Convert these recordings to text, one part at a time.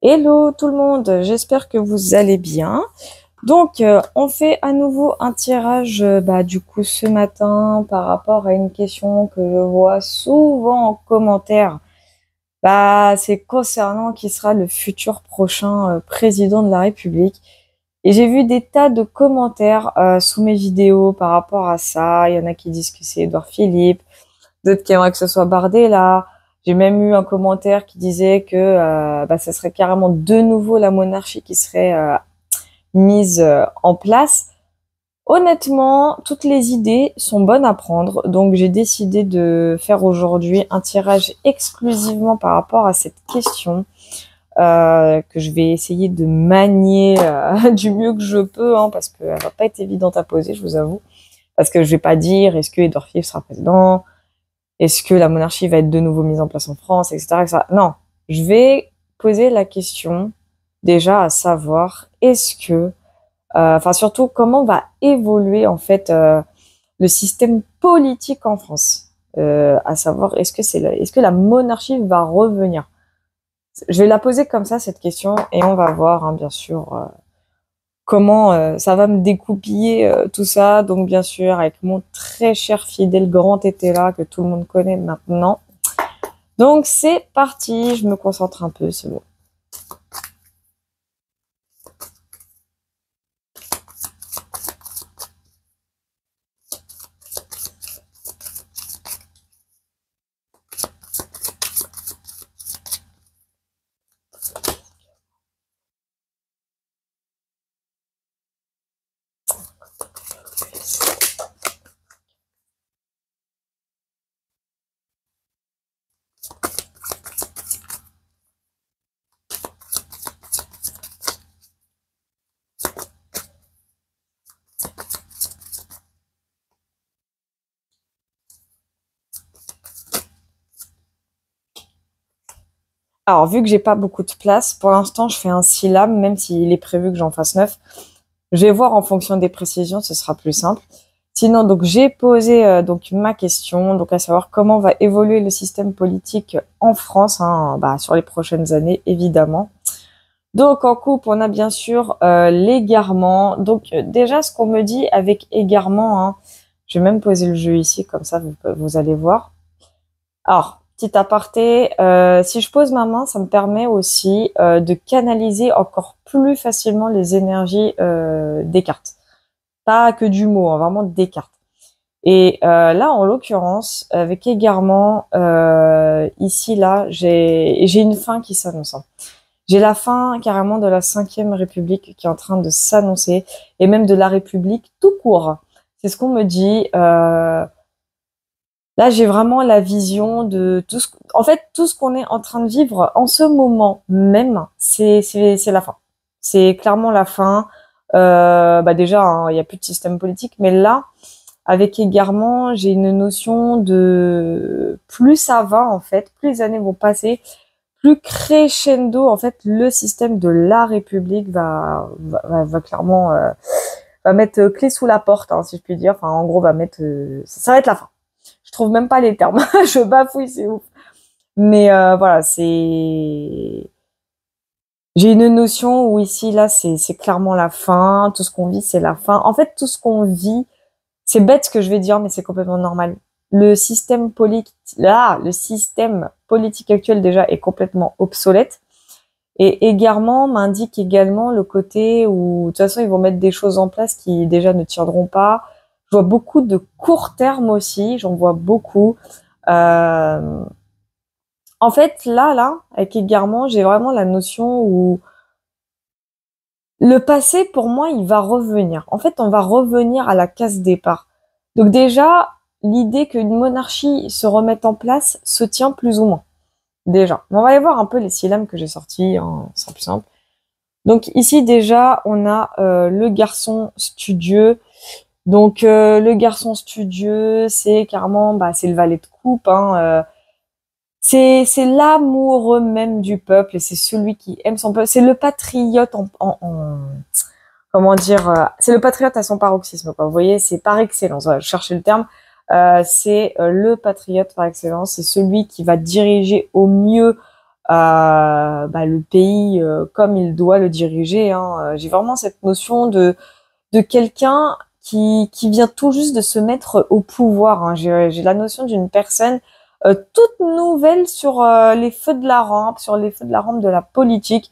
Hello tout le monde, j'espère que vous allez bien. Donc, on fait à nouveau un tirage du coup ce matin par rapport à une question que je vois souvent en commentaire. C'est concernant qui sera le futur prochain président de la République. Et j'ai vu des tas de commentaires sous mes vidéos par rapport à ça. Il y en a qui disent que c'est Édouard Philippe, d'autres qui aimeraient que ce soit Bardella. J'ai même eu un commentaire qui disait que ça serait carrément de nouveau la monarchie qui serait mise en place. Honnêtement, toutes les idées sont bonnes à prendre, donc j'ai décidé de faire aujourd'hui un tirage exclusivement par rapport à cette question que je vais essayer de manier du mieux que je peux, hein, parce qu'elle va pas être évidente à poser, je vous avoue, parce que je vais pas dire est-ce que Édouard Philippe sera président, est-ce que la monarchie va être de nouveau mise en place en France, etc., etc. Non, je vais poser la question déjà à savoir est-ce que, surtout comment va évoluer en fait le système politique en France, à savoir est-ce que la monarchie va revenir. Je vais la poser comme ça cette question et on va voir hein, bien sûr comment ça va me découpiller tout ça. Donc bien sûr avec mon très cher fidèle grand tété là que tout le monde connaît maintenant. Donc c'est parti, je me concentre un peu, c'est bon. Alors vu que j'ai pas beaucoup de place, pour l'instant je fais un syllabe, même s'il est prévu que j'en fasse 9. Je vais voir en fonction des précisions, ce sera plus simple. Sinon, donc j'ai posé donc ma question, donc à savoir comment va évoluer le système politique en France hein, sur les prochaines années, évidemment. Donc en coupe, on a bien sûr l'égarement. Donc déjà, ce qu'on me dit avec égarement, hein, je vais même poser le jeu ici, comme ça vous allez voir. Alors, petit aparté, si je pose ma main, ça me permet aussi de canaliser encore plus facilement les énergies des cartes. Pas que du mot, hein, vraiment des cartes. Et là, en l'occurrence, avec égarement, ici, là, j'ai une fin qui s'annonce. Hein. J'ai la fin carrément de la 5e République qui est en train de s'annoncer, et même de la République tout court. C'est ce qu'on me dit. Là, j'ai vraiment la vision de tout ce, en fait, tout ce qu'on est en train de vivre en ce moment même, c'est la fin. C'est clairement la fin. Déjà, hein, il n'y a plus de système politique, mais là, avec égarement, j'ai une notion de plus ça va en fait, plus les années vont passer, plus crescendo en fait le système de la République va clairement va mettre clé sous la porte, hein, si je puis dire. Enfin, en gros, va mettre ça va être la fin. Je trouve même pas les termes, je bafouille, c'est ouf. Mais voilà, c'est j'ai une notion où ici là c'est clairement la fin. Tout ce qu'on vit, c'est la fin. En fait, tout ce qu'on vit c'est bête ce que je vais dire, mais c'est complètement normal. Le système politique actuel déjà est complètement obsolète. Et égarement m'indique également le côté où, de toute façon, ils vont mettre des choses en place qui déjà ne tiendront pas. Je vois beaucoup de court terme aussi, j'en vois beaucoup. Euh, En fait, là, avec égarement, j'ai vraiment la notion où le passé, pour moi, il va revenir. En fait, on va revenir à la case départ. Donc déjà, l'idée qu'une monarchie se remette en place se tient plus ou moins. Déjà. On va aller voir un peu les syllabes que j'ai sortis, hein, c'est plus simple. Donc ici, déjà, on a le garçon studieux. Donc le garçon studieux, c'est carrément, c'est le valet de coupe. Hein, c'est l'amoureux même du peuple et c'est celui qui aime son peuple. C'est le patriote comment dire, c'est le patriote à son paroxysme, quoi. Vous voyez, c'est par excellence. Voilà, je cherchais le terme. C'est le patriote par excellence. C'est celui qui va diriger au mieux le pays comme il doit le diriger, hein. J'ai vraiment cette notion de quelqu'un qui vient tout juste de se mettre au pouvoir, hein. J'ai la notion d'une personne toute nouvelle sur les feux de la rampe, sur les feux de la rampe de la politique.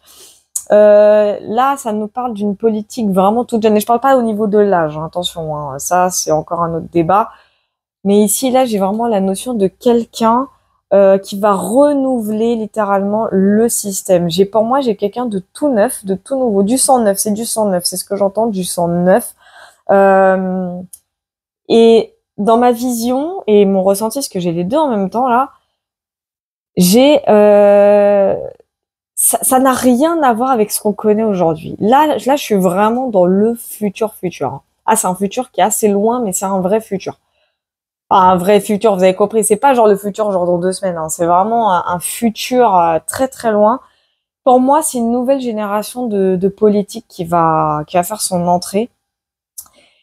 Là, ça nous parle d'une politique vraiment toute jeune. Et je parle pas au niveau de l'âge, hein, attention, hein, ça c'est encore un autre débat. Mais ici, là, j'ai vraiment la notion de quelqu'un qui va renouveler littéralement le système. Pour moi, j'ai quelqu'un de tout neuf, de tout nouveau, du sang neuf. C'est du sang neuf, c'est ce que j'entends, du sang neuf. Et dans ma vision et mon ressenti, parce que j'ai les deux en même temps là, j'ai ça n'a rien à voir avec ce qu'on connaît aujourd'hui. Là, je suis vraiment dans le futur. Ah, c'est un futur qui est assez loin, mais c'est un vrai futur. Enfin, un vrai futur, vous avez compris. C'est pas genre le futur, genre dans 2 semaines, hein. C'est vraiment un futur très très loin. Pour moi, c'est une nouvelle génération de politique qui va faire son entrée.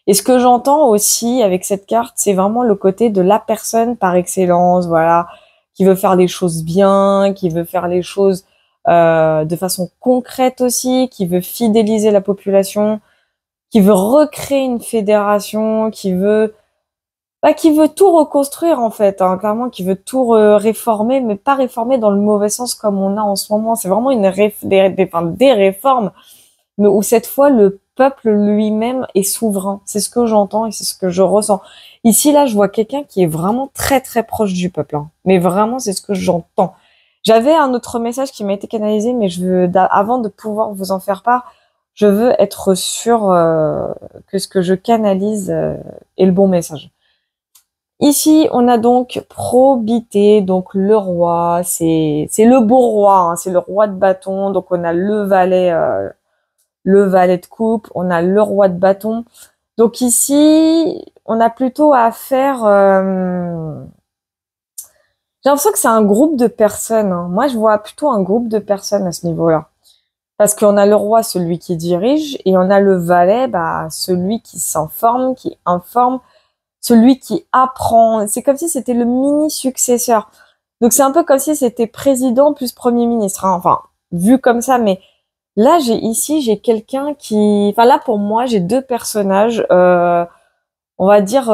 Et ce que j'entends aussi avec cette carte, c'est vraiment le côté de la personne par excellence, voilà, qui veut faire les choses bien, qui veut faire les choses de façon concrète aussi, qui veut fidéliser la population, qui veut recréer une fédération, qui veut tout reconstruire en fait, hein, clairement, qui veut tout réformer, mais pas réformer dans le mauvais sens comme on a en ce moment. C'est vraiment des réformes, mais où cette fois le peuple lui-même est souverain. C'est ce que j'entends et c'est ce que je ressens. Ici, là, je vois quelqu'un qui est vraiment très très proche du peuple, hein. Mais vraiment, c'est ce que j'entends. J'avais un autre message qui m'a été canalisé, mais avant de pouvoir vous en faire part, je veux être sûre que ce que je canalise est le bon message. Ici, on a donc probité, donc le roi, c'est le beau roi, hein, c'est le roi de bâton. Donc on a le valet de coupe, on a le roi de bâton. Donc ici, on a plutôt à faire. J'ai l'impression que c'est un groupe de personnes, hein. Moi, je vois plutôt un groupe de personnes à ce niveau-là. Parce qu'on a le roi, celui qui dirige, et on a le valet, celui qui s'informe, qui informe, celui qui apprend. C'est comme si c'était le mini successeur. Donc c'est un peu comme si c'était président plus premier ministre, hein. Enfin, vu comme ça, mais là j'ai quelqu'un qui. Enfin là pour moi j'ai deux personnages. On va dire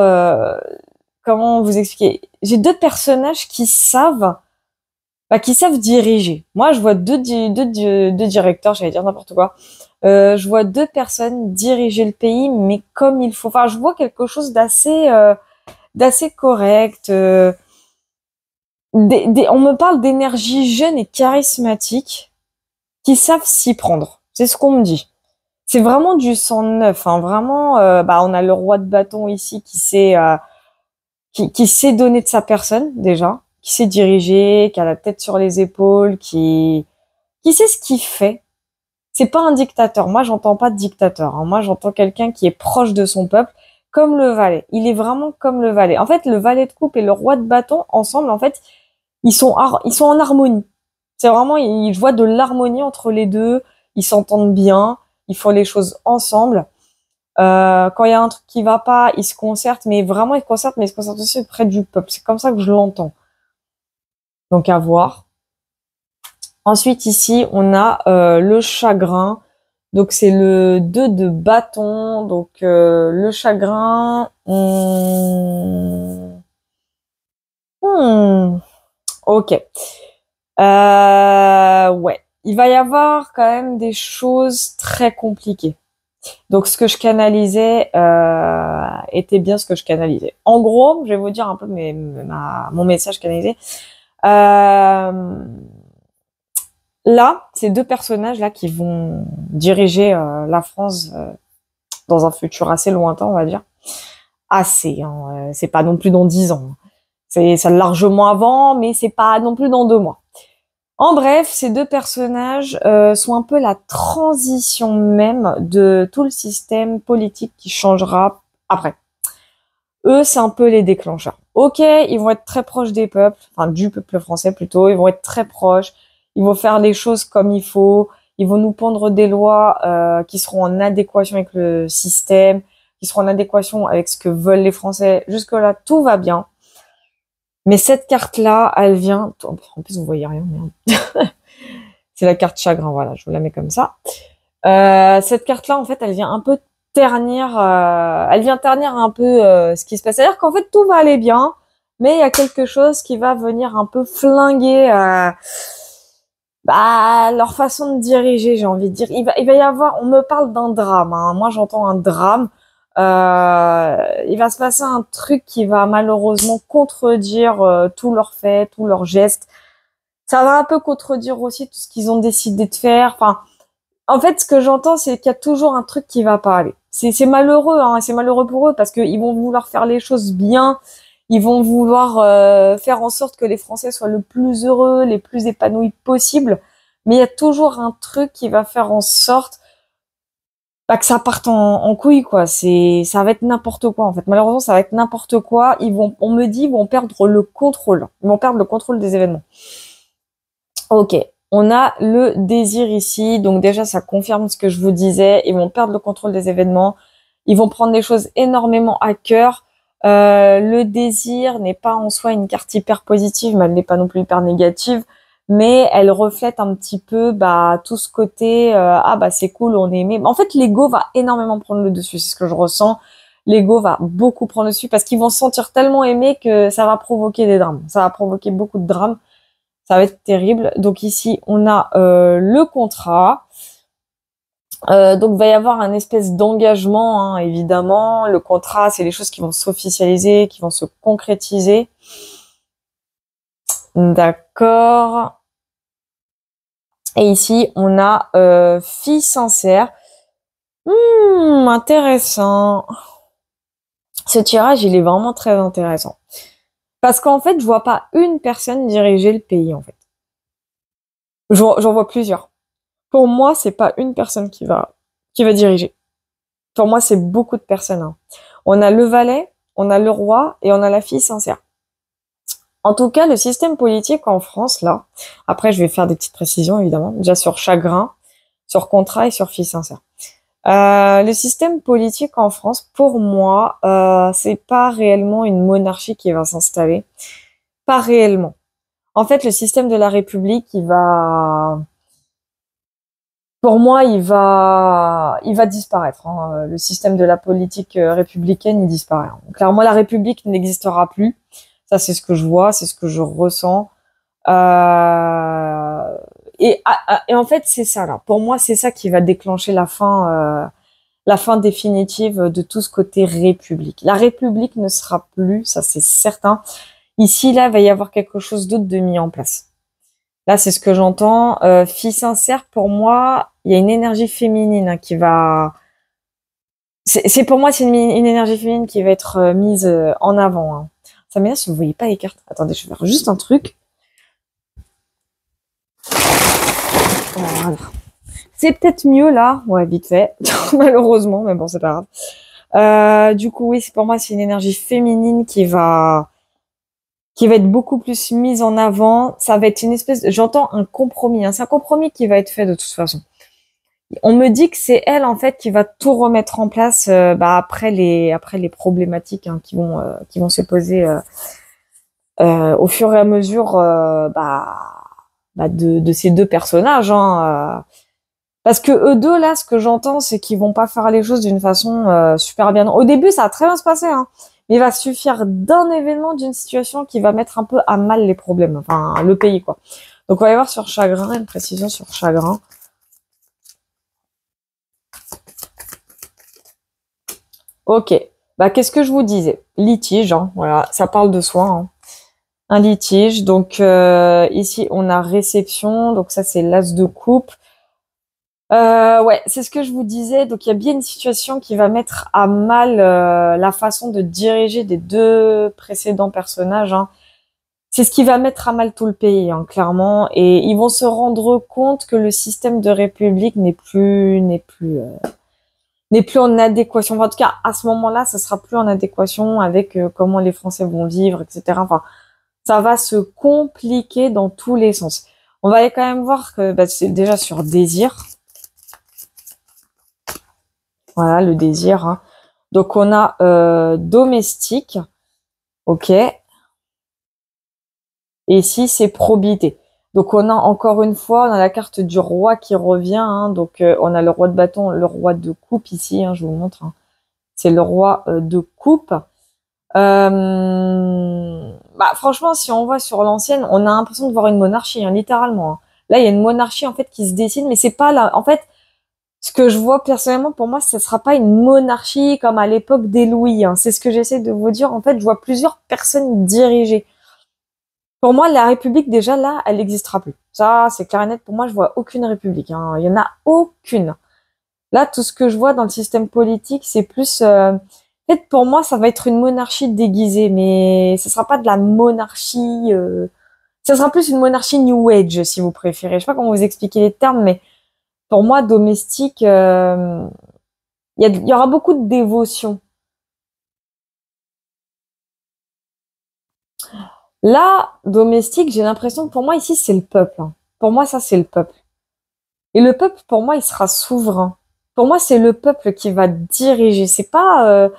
comment vous expliquer. J'ai deux personnages qui savent diriger. Moi je vois deux directeurs, j'allais dire n'importe quoi. Je vois deux personnes diriger le pays, mais comme il faut. Enfin, je vois quelque chose d'assez correct. On me parle d'énergie jeune et charismatique qui savent s'y prendre. C'est ce qu'on me dit. C'est vraiment du sang neuf, hein. Vraiment, on a le roi de bâton ici qui sait donner de sa personne déjà, qui sait diriger, qui a la tête sur les épaules, qui sait ce qu'il fait. C'est pas un dictateur. Moi, j'entends pas de dictateur, hein. Moi, j'entends quelqu'un qui est proche de son peuple, comme le valet. Il est vraiment comme le valet. En fait, le valet de coupe et le roi de bâton, ensemble, en fait, ils sont en harmonie. C'est vraiment, je vois de l'harmonie entre les deux. Ils s'entendent bien. Ils font les choses ensemble. Quand il y a un truc qui va pas, ils se concertent, mais vraiment, ils se concertent aussi auprès du peuple. C'est comme ça que je l'entends. Donc, à voir. Ensuite, ici, on a le chagrin. Donc, c'est le 2 de bâton. Donc, le chagrin... Ok. Ouais. Il va y avoir quand même des choses très compliquées. Donc, ce que je canalisais était bien ce que je canalisais. En gros, je vais vous dire un peu mon message canalisé. Là, ces deux personnages-là qui vont diriger la France dans un futur assez lointain, on va dire. Assez, hein, c'est pas non plus dans 10 ans. C'est ça largement avant, mais c'est pas non plus dans 2 mois. En bref, ces deux personnages sont un peu la transition même de tout le système politique qui changera après. Eux, c'est un peu les déclencheurs. Ok, ils vont être très proches des peuples, enfin du peuple français plutôt, ils vont être très proches, ils vont faire les choses comme il faut, ils vont nous pondre des lois qui seront en adéquation avec le système, qui seront en adéquation avec ce que veulent les Français. Jusque-là, tout va bien. Mais cette carte-là, elle vient... En plus, vous voyez rien, merde. C'est la carte chagrin, voilà, je vous la mets comme ça. Cette carte-là, en fait, elle vient un peu ternir, elle vient ternir un peu ce qui se passe. C'est-à-dire qu'en fait, tout va aller bien, mais il y a quelque chose qui va venir un peu flinguer leur façon de diriger, j'ai envie de dire. Il va y avoir, on me parle d'un drame, hein. Moi, j'entends un drame. Il va se passer un truc qui va malheureusement contredire tous leurs faits, tous leurs gestes. Ça va un peu contredire aussi tout ce qu'ils ont décidé de faire. Enfin, en fait, ce que j'entends, c'est qu'il y a toujours un truc qui va pas aller. C'est malheureux, hein, c'est malheureux pour eux parce qu'ils vont vouloir faire les choses bien. Ils vont vouloir faire en sorte que les Français soient le plus heureux, les plus épanouis possible. Mais il y a toujours un truc qui va faire en sorte que ça parte en couille, quoi. Ça va être n'importe quoi, en fait. Malheureusement, ça va être n'importe quoi. On me dit, ils vont perdre le contrôle. Ils vont perdre le contrôle des événements. Ok. On a le désir ici. Donc déjà, ça confirme ce que je vous disais. Ils vont perdre le contrôle des événements. Ils vont prendre les choses énormément à cœur. Le désir n'est pas en soi une carte hyper positive, mais elle n'est pas non plus hyper négative. Mais elle reflète un petit peu tout ce côté c'est cool, on est aimé. En fait, l'ego va énormément prendre le dessus, c'est ce que je ressens. L'ego va beaucoup prendre le dessus parce qu'ils vont se sentir tellement aimés que ça va provoquer des drames. Ça va provoquer beaucoup de drames. Ça va être terrible. Donc ici, on a le contrat. Donc il va y avoir un espèce d'engagement, hein, évidemment. Le contrat, c'est les choses qui vont s'officialiser, qui vont se concrétiser. D'accord. Et ici, on a fille sincère. Intéressant. Ce tirage, il est vraiment très intéressant. Parce qu'en fait, je vois pas une personne diriger le pays, en fait. J'en vois plusieurs. Pour moi, c'est pas une personne qui va diriger. Pour moi, c'est beaucoup de personnes, hein. On a le valet, on a le roi et on a la fille sincère. En tout cas, le système politique en France, là, après, je vais faire des petites précisions, évidemment, déjà sur chagrin, sur contrat et sur fille sincère. Le système politique en France, pour moi, c'est pas réellement une monarchie qui va s'installer. Pas réellement. En fait, le système de la République, pour moi, il va disparaître, hein. Le système de la politique républicaine, il disparaît, hein. Clairement, la République n'existera plus. Ça, c'est ce que je vois, c'est ce que je ressens. Et en fait, c'est ça là. Pour moi, c'est ça qui va déclencher la fin définitive de tout ce côté République. La République ne sera plus, ça c'est certain. Ici, là, il va y avoir quelque chose d'autre de mis en place. Là, c'est ce que j'entends. Fille sincère, pour moi, il y a une énergie féminine, hein, qui va... C'est pour moi, c'est une énergie féminine qui va être mise en avant, hein. Ça m'énerve si vous voyez pas les cartes. Attendez, je vais faire juste un truc. Voilà. C'est peut-être mieux là, ouais, vite fait, malheureusement, mais bon, c'est pas grave. Du coup, oui, pour moi, c'est une énergie féminine qui va être beaucoup plus mise en avant. Ça va être une espèce j'entends un compromis, hein. C'est un compromis qui va être fait de toute façon. On me dit que c'est elle, en fait, qui va tout remettre en place, après les problématiques, hein, qui vont se poser, au fur et à mesure, de ces deux personnages, hein. Parce que eux deux, là, ce que j'entends, c'est qu'ils vont pas faire les choses d'une façon super bien. Au début, ça va très bien se passer, hein. Mais il va suffire d'un événement, d'une situation qui va mettre un peu à mal les problèmes. Enfin, le pays, quoi. Donc, on va y voir sur chagrin, une précision sur chagrin. Ok. Qu'est-ce que je vous disais? Litige, hein. Voilà, ça parle de soi, hein. Un litige. Donc, ici, on a réception. Donc, ça, c'est l'as de coupe. Ouais, c'est ce que je vous disais. Donc, il y a bien une situation qui va mettre à mal la façon de diriger des deux précédents personnages, hein. C'est ce qui va mettre à mal tout le pays, hein, clairement. Et ils vont se rendre compte que le système de république n'est plus en adéquation. Enfin, en tout cas, à ce moment-là, ça sera plus en adéquation avec comment les Français vont vivre, etc. Enfin, ça va se compliquer dans tous les sens. On va aller quand même voir que c'est déjà sur désir. Voilà, le désir, hein. Donc, on a domestique. Ok. Et ici, c'est probité. Donc on a encore une fois, on a la carte du roi qui revient. Hein. Donc on a le roi de bâton, le roi de coupe ici. Hein, je vous montre. Hein. C'est le roi de coupe. Franchement, si on voit sur l'ancienne, on a l'impression de voir une monarchie, hein, littéralement. Hein. Là, il y a une monarchie en fait qui se dessine, mais c'est pas là. En fait, ce que je vois personnellement, pour moi, ce sera pas une monarchie comme à l'époque des Louis. Hein. C'est ce que j'essaie de vous dire. En fait, je vois plusieurs personnes dirigées. Pour moi, la République, déjà là, elle n'existera plus. Ça, c'est clair et net. Pour moi, je vois aucune République. Hein. Il y en a aucune. Là, tout ce que je vois dans le système politique, c'est plus... En fait, pour moi, ça va être une monarchie déguisée, mais ce sera pas de la monarchie... Ça sera plus une monarchie New Age, si vous préférez. Je sais pas comment vous expliquer les termes, mais pour moi, domestique, il y aura beaucoup de dévotion. Là, domestique, j'ai l'impression que pour moi, ici, c'est le peuple. Hein. Pour moi, ça, c'est le peuple. Et le peuple, pour moi, il sera souverain. Pour moi, c'est le peuple qui va diriger. C'est pas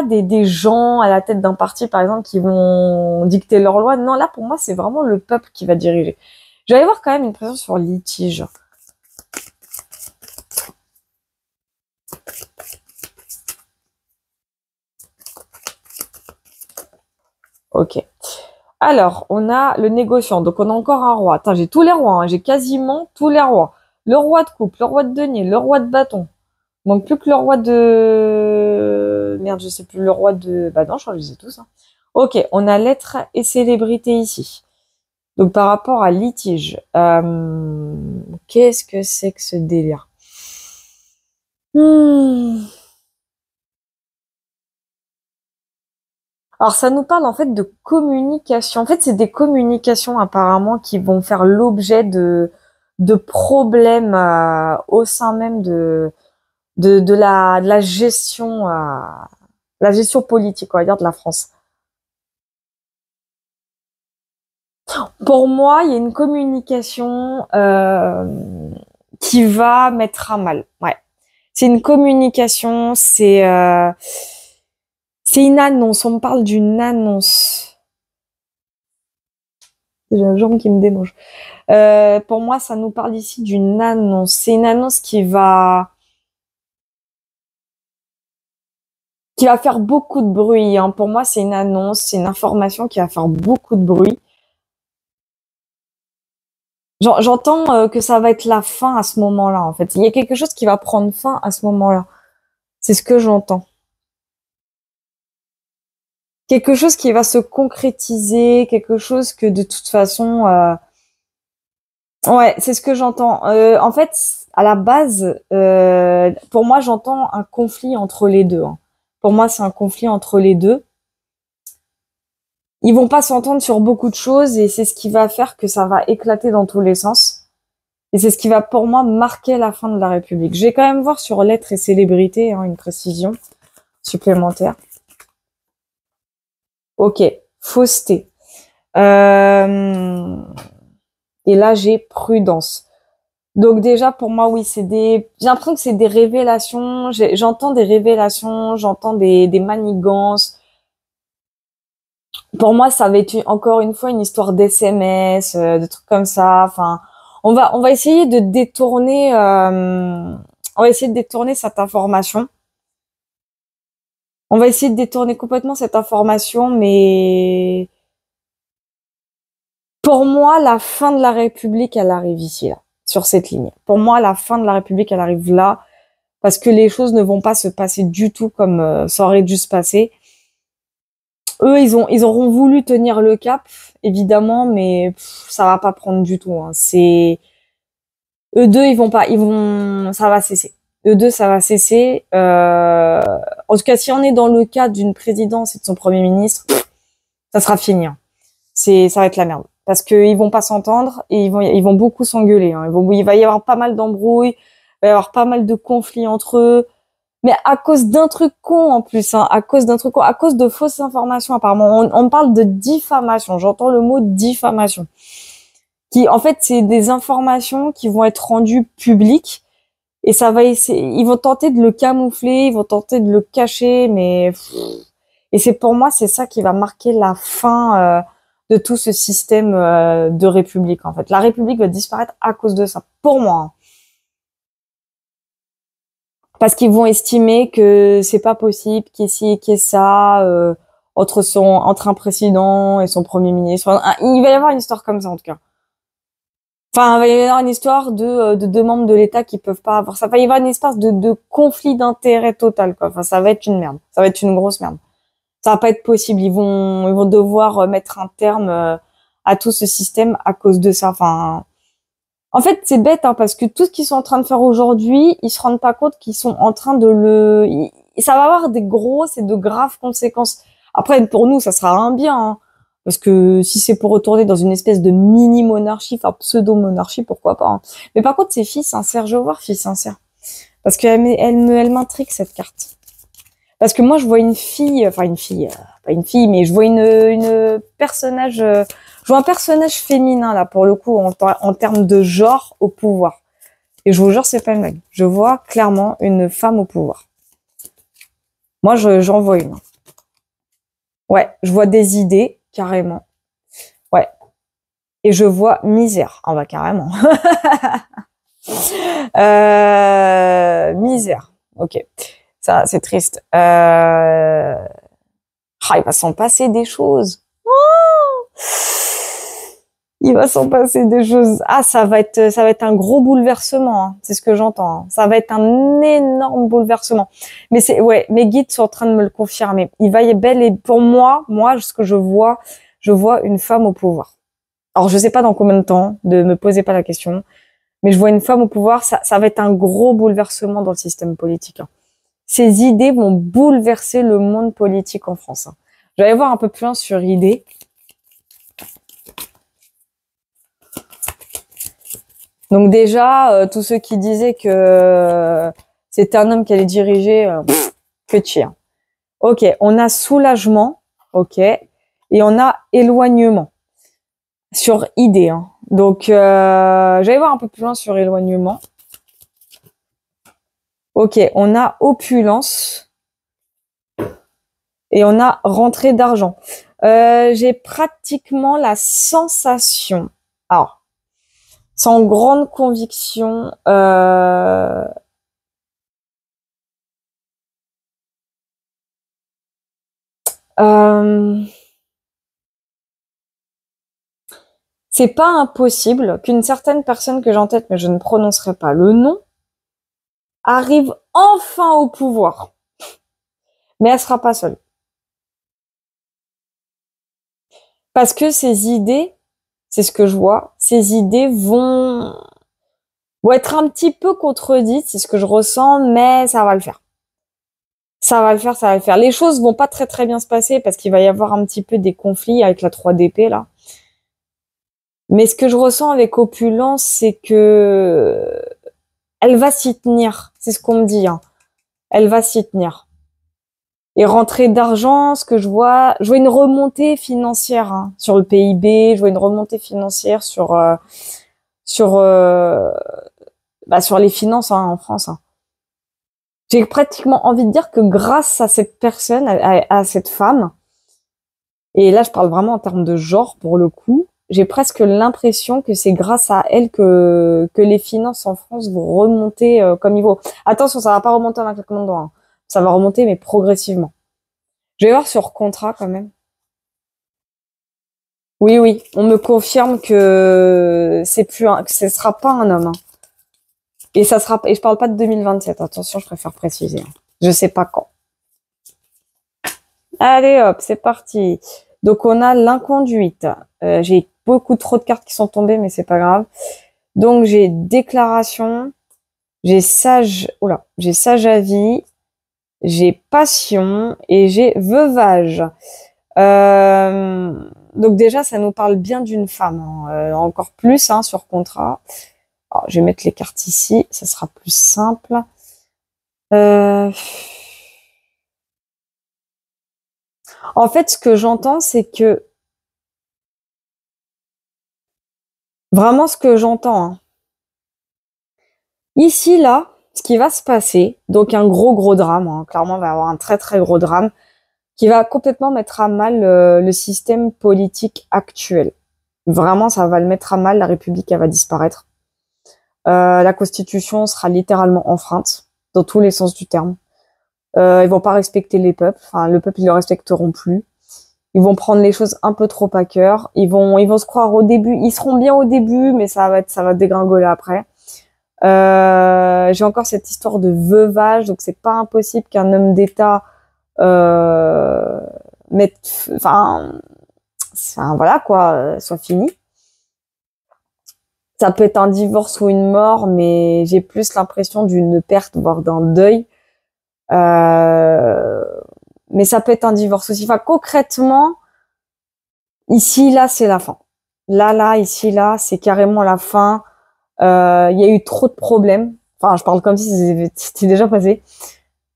des gens à la tête d'un parti, par exemple, qui vont dicter leurs lois. Non, là, pour moi, c'est vraiment le peuple qui va diriger. Je vais aller voir quand même une présence sur litige. Ok. Alors, on a le négociant. Donc, on a encore un roi. Attends, j'ai tous les rois. Hein. J'ai quasiment tous les rois. Le roi de coupe, le roi de denier, le roi de bâton. Il manque plus que le roi de... Merde, je sais plus. Le roi de... Bah non, je crois que je les ai tous. Hein. Ok, on a lettres et célébrités ici. Donc, par rapport à litige. Qu'est-ce que c'est que ce délire Alors, ça nous parle en fait de communication. En fait, c'est des communications apparemment qui vont faire l'objet de problèmes au sein même de la gestion politique, on va dire, de la France. Pour moi, il y a une communication qui va mettre à mal. Ouais, c'est une communication, c'est une annonce. On me parle d'une annonce. J'ai la jambe qui me démange. Pour moi, ça nous parle ici d'une annonce. C'est une annonce qui va faire beaucoup de bruit. Hein. Pour moi, c'est une annonce, c'est une information qui va faire beaucoup de bruit. J'entends que ça va être la fin à ce moment-là, en fait. Il y a quelque chose qui va prendre fin à ce moment-là. C'est ce que j'entends. Quelque chose qui va se concrétiser, quelque chose que de toute façon... Ouais, c'est ce que j'entends. En fait, à la base, pour moi, j'entends un conflit entre les deux. Hein. Pour moi, c'est un conflit entre les deux. Ils vont pas s'entendre sur beaucoup de choses et c'est ce qui va faire que ça va éclater dans tous les sens. Et c'est ce qui va, pour moi, marquer la fin de la République. Je vais quand même voir sur lettres et célébrités, hein, une précision supplémentaire. Ok, fausseté. Et là, j'ai prudence. Donc déjà, pour moi, oui, j'ai l'impression que c'est des révélations. J'entends des révélations, j'entends des manigances. Pour moi, ça va être encore une fois une histoire d'SMS, de trucs comme ça. Enfin, on va essayer de détourner, on va essayer de détourner cette information. On va essayer de détourner complètement cette information, mais pour moi, la fin de la République, elle arrive ici, là, sur cette ligne. Pour moi, la fin de la République, elle arrive là, parce que les choses ne vont pas se passer du tout comme ça aurait dû se passer. Eux, ils auront voulu tenir le cap, évidemment, mais ça va pas prendre du tout. Hein. Eux deux, ça va cesser. Eux deux, ça va cesser. En tout cas, si on est dans le cas d'une présidence et de son premier ministre, ça sera fini. Hein. Ça va être la merde. Parce qu'ils vont pas s'entendre et ils vont beaucoup s'engueuler. Hein. Il va y avoir pas mal d'embrouilles, il va y avoir pas mal de conflits entre eux. Mais à cause d'un truc con en plus, hein, à cause d'un truc con, à cause de fausses informations apparemment. On parle de diffamation. J'entends le mot diffamation. Qui, en fait, c'est des informations qui vont être rendues publiques et ils vont tenter de le camoufler, ils vont tenter de le cacher, mais et c'est pour moi, c'est ça qui va marquer la fin de tout ce système de république, en fait. La république va disparaître à cause de ça, pour moi. Hein. Parce qu'ils vont estimer que c'est pas possible qu'il y ait ci, qu'il y ait ça, entre un président et son premier ministre. Enfin, il va y avoir une histoire comme ça, en tout cas. Enfin, il va y avoir une histoire de deux membres de l'État qui peuvent pas avoir ça. Enfin, il va y avoir une espèce de conflit d'intérêt total, quoi. Enfin, ça va être une merde. Ça va être une grosse merde. Ça va pas être possible. Ils vont devoir mettre un terme à tout ce système à cause de ça. Enfin, en fait, c'est bête, hein, parce que tout ce qu'ils sont en train de faire aujourd'hui, ils se rendent pas compte qu'ils sont en train de ça va avoir des grosses et de graves conséquences. Après, pour nous, ça sera un bien, hein, parce que si c'est pour retourner dans une espèce de mini-monarchie, enfin pseudo-monarchie, pourquoi pas. Hein. Mais par contre, c'est fille sincère. Je veux voir fille sincère, parce elle m'intrigue cette carte. Parce que moi, je vois une fille, pas une fille, mais je vois une personnage, je vois un personnage féminin, là, pour le coup, en termes de genre au pouvoir. Et je vous jure, c'est pas une blague. Je vois clairement une femme au pouvoir. Moi, j'en vois une. Ouais, je vois des idées, carrément. Ouais. Et je vois misère. Ah bah, carrément. Misère. Ok. Ça, c'est triste. Il va s'en passer des choses. Oh, il va s'en passer des choses. Ah, ça va être un gros bouleversement. Hein. C'est ce que j'entends. Hein. Ça va être un énorme bouleversement. Mais ouais, mes guides sont en train de me le confirmer. Il va y être belle et pour moi, ce que je vois une femme au pouvoir. Alors, je sais pas dans combien de temps, ne me posez pas la question, mais je vois une femme au pouvoir. Ça va être un gros bouleversement dans le système politique. Hein. Ces idées vont bouleverser le monde politique en France. Hein. Je vais aller voir un peu plus loin sur idées. Donc déjà, tous ceux qui disaient que c'était un homme qui allait diriger, que tire. Ok, on a soulagement, ok, et on a éloignement sur idée. Hein. Donc, j'allais voir un peu plus loin sur éloignement. Ok, on a opulence et on a rentrée d'argent. J'ai pratiquement la sensation, alors, sans grande conviction, c'est pas impossible qu'une certaine personne que j'ai en tête, mais je ne prononcerai pas le nom, arrive enfin au pouvoir. Mais elle sera pas seule. Parce que ces idées, c'est ce que je vois, ces idées vont être un petit peu contredites, c'est ce que je ressens, mais ça va le faire. Ça va le faire, ça va le faire. Les choses vont pas très très bien se passer parce qu'il va y avoir un petit peu des conflits avec la 3 d'épée là. Mais ce que je ressens avec Opulence, c'est que elle va s'y tenir. C'est ce qu'on me dit. Hein. Elle va s'y tenir. Et rentrée d'argent, ce que je vois une remontée financière hein, sur le PIB. Je vois une remontée financière sur les finances hein, en France. Hein. J'ai pratiquement envie de dire que grâce à cette personne, à cette femme, et là je parle vraiment en termes de genre pour le coup, j'ai presque l'impression que c'est grâce à elle que les finances en France vont remonter comme il faut. Attention, ça va pas remonter en un claquement de doigts. Hein. Ça va remonter, mais progressivement. Je vais voir sur contrat quand même. Oui, oui, on me confirme que que ce sera pas un homme. Hein. Et je parle pas de 2027. Attention, je préfère préciser. Hein. Je sais pas quand. Allez hop, c'est parti. Donc on a l'inconduite. J'ai beaucoup trop de cartes qui sont tombées, mais c'est pas grave. Donc j'ai déclaration, j'ai sage avis, j'ai passion et j'ai veuvage. Donc déjà, ça nous parle bien d'une femme, hein. Encore plus hein, sur contrat. Alors, je vais mettre les cartes ici, ça sera plus simple. En fait, ce que j'entends, c'est que vraiment ce que j'entends, hein, ici, là, ce qui va se passer, donc un gros drame, hein, clairement, on va avoir un très très gros drame qui va complètement mettre à mal le système politique actuel. Vraiment, ça va le mettre à mal, la République, elle va disparaître. La Constitution sera littéralement enfreinte, dans tous les sens du terme. Ils vont pas respecter les peuples, enfin, le peuple, ils le respecteront plus. Ils vont prendre les choses un peu trop à cœur. Ils vont se croire au début, ils seront bien au début, mais ça va dégringoler après. J'ai encore cette histoire de veuvage, donc c'est pas impossible qu'un homme d'État voilà quoi, soit fini. Ça peut être un divorce ou une mort, mais j'ai plus l'impression d'une perte, voire d'un deuil. Mais ça peut être un divorce aussi. Enfin, concrètement, ici, là, c'est la fin. Là, ici, là, c'est carrément la fin. Il y a eu trop de problèmes. Enfin, je parle comme si c'était déjà passé.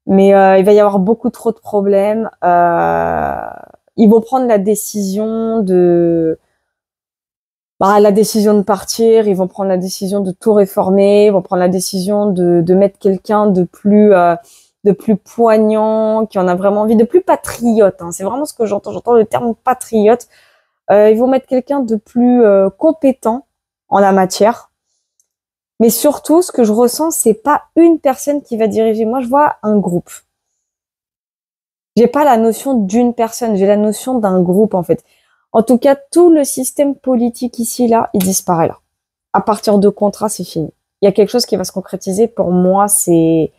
Mais il va y avoir beaucoup trop de problèmes. Ils vont prendre la décision la décision de partir. Ils vont prendre la décision de tout réformer. Ils vont prendre la décision de mettre quelqu'un de plus poignant, qui en a vraiment envie, de plus patriote. Hein. C'est vraiment ce que j'entends. J'entends le terme patriote. Ils vont mettre quelqu'un de plus compétent en la matière. Mais surtout, ce que je ressens, c'est pas une personne qui va diriger. Moi, je vois un groupe. J'ai pas la notion d'une personne, j'ai la notion d'un groupe, en fait. En tout cas, tout le système politique ici, là, il disparaît là. À partir de contrat, c'est fini. Il y a quelque chose qui va se concrétiser. Pour moi, c'est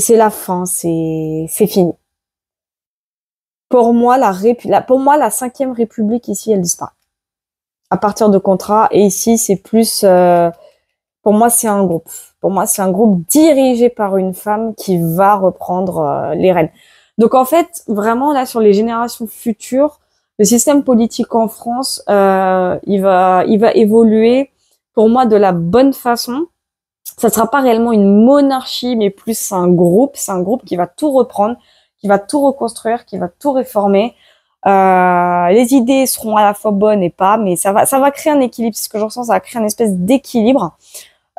la fin, c'est fini. Pour moi, la 5e République ici, elle disparaît. À partir de contrat. Et ici, c'est plus, pour moi, c'est un groupe. Pour moi, c'est un groupe dirigé par une femme qui va reprendre les rênes. Donc, en fait, vraiment, là, sur les générations futures, le système politique en France, il va évoluer, pour moi, de la bonne façon. Ça sera pas réellement une monarchie, mais plus un groupe. C'est un groupe qui va tout reprendre, qui va tout reconstruire, qui va tout réformer. Les idées seront à la fois bonnes et pas, mais ça va créer un équilibre. C'est ce que je ressens, ça va créer une espèce d'équilibre.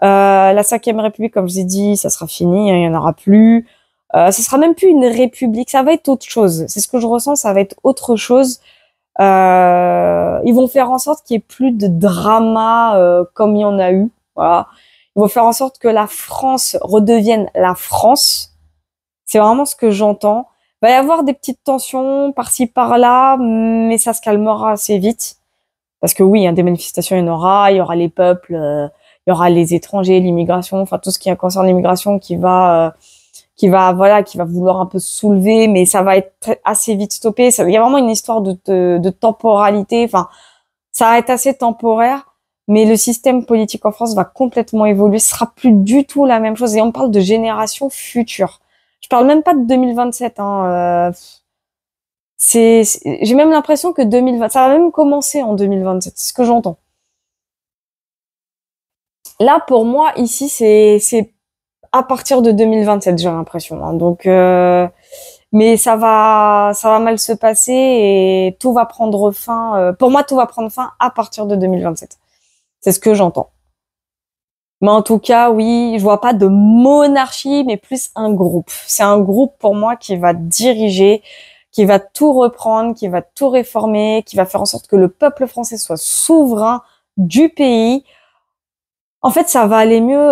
La 5e République, comme je vous ai dit, ça sera fini, hein, il y en aura plus. Ce sera même plus une république, ça va être autre chose. C'est ce que je ressens, ça va être autre chose. Ils vont faire en sorte qu'il y ait plus de drama comme il y en a eu. Voilà. Ils vont faire en sorte que la France redevienne la France. C'est vraiment ce que j'entends. Il va y avoir des petites tensions par-ci par-là, mais ça se calmera assez vite. Parce que oui, hein, des manifestations, il y aura les peuples, il y aura les étrangers, l'immigration, enfin tout ce qui concerne l'immigration qui va vouloir un peu se soulever, mais ça va être assez vite stoppé. Il y a vraiment une histoire de temporalité. Enfin, ça va être assez temporaire. Mais le système politique en France va complètement évoluer. Ce sera plus du tout la même chose. Et on parle de génération future. Je parle même pas de 2027. Hein. J'ai même l'impression que 2020, ça va même commencer en 2027. C'est ce que j'entends. Là, pour moi, ici, c'est à partir de 2027, j'ai l'impression. Hein. Donc, mais ça va mal se passer et tout va prendre fin. Pour moi, tout va prendre fin à partir de 2027. C'est ce que j'entends. Mais en tout cas, oui, je vois pas de monarchie, mais plus un groupe. C'est un groupe pour moi qui va diriger, qui va tout reprendre, qui va tout réformer, qui va faire en sorte que le peuple français soit souverain du pays. En fait, ça va aller mieux,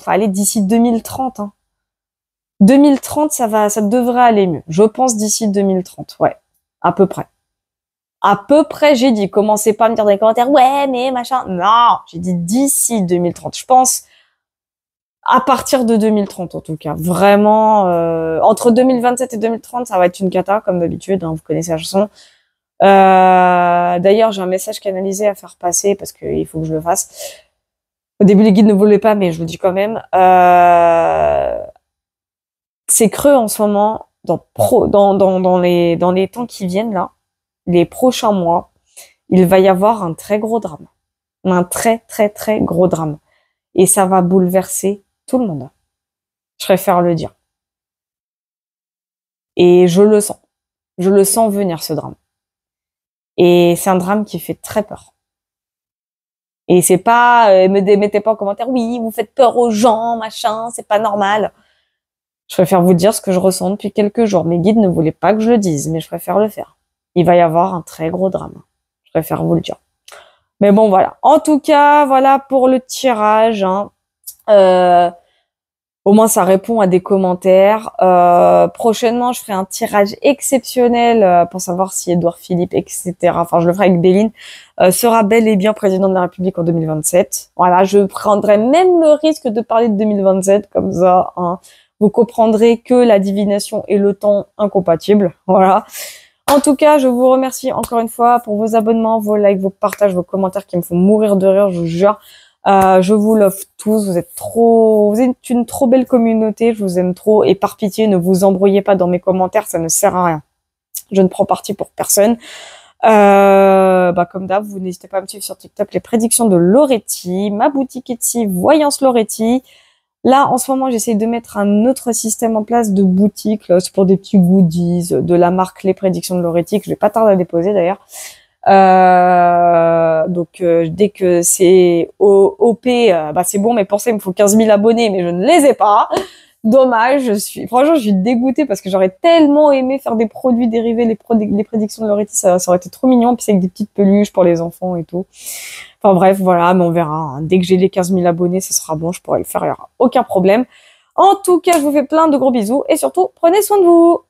aller d'ici 2030. Hein. 2030, ça devrait aller mieux. Je pense d'ici 2030, ouais, à peu près. À peu près, j'ai dit. Commencez pas à me dire dans les commentaires, ouais, mais machin. Non, j'ai dit d'ici 2030. Je pense à partir de 2030, en tout cas. Vraiment, entre 2027 et 2030, ça va être une cata, comme d'habitude. Hein, vous connaissez la chanson. D'ailleurs, j'ai un message canalisé à faire passer parce qu'il faut que je le fasse. Au début, les guides ne voulaient pas, mais je le dis quand même. C'est creux en ce moment dans les temps qui viennent là. Les prochains mois, il va y avoir un très gros drame. Un très, très, très gros drame. Et ça va bouleverser tout le monde. Je préfère le dire. Et je le sens. Je le sens venir, ce drame. Et c'est un drame qui fait très peur. Et c'est pas, mettez pas en commentaire, oui, vous faites peur aux gens, machin, c'est pas normal. Je préfère vous dire ce que je ressens depuis quelques jours. Mes guides ne voulaient pas que je le dise, mais je préfère le faire. Il va y avoir un très gros drame. Je préfère vous le dire. Mais bon, voilà. En tout cas, voilà pour le tirage. Hein. Au moins, ça répond à des commentaires. Prochainement, je ferai un tirage exceptionnel pour savoir si Édouard Philippe, etc. Enfin, je le ferai avec Béline, sera bel et bien président de la République en 2027. Voilà, je prendrai même le risque de parler de 2027 comme ça. Hein. Vous comprendrez que la divination et le temps incompatibles. Voilà. En tout cas, je vous remercie encore une fois pour vos abonnements, vos likes, vos partages, vos commentaires qui me font mourir de rire, je vous jure. Je vous love tous, vous êtes une trop belle communauté, je vous aime trop et par pitié, ne vous embrouillez pas dans mes commentaires, ça ne sert à rien. Je ne prends parti pour personne. Comme d'hab, vous n'hésitez pas à me suivre sur TikTok, les prédictions de Loretti, ma boutique Etsy, Voyance Loretti. Là, en ce moment, j'essaie de mettre un autre système en place de boutique. Là, c'est pour des petits goodies de la marque Les Prédictions de Loretti, que je vais pas tarder à déposer d'ailleurs. Dès que c'est OP, c'est bon, mais pour ça, il me faut 15 000 abonnés, mais je ne les ai pas. Dommage, franchement, je suis dégoûtée parce que j'aurais tellement aimé faire des produits dérivés, les prédictions de Loretti, ça aurait été trop mignon, puis c'est avec des petites peluches pour les enfants et tout. Enfin bref, voilà, mais on verra. Hein. Dès que j'ai les 15 000 abonnés, ça sera bon, je pourrai le faire, il n'y aura aucun problème. En tout cas, je vous fais plein de gros bisous et surtout, prenez soin de vous.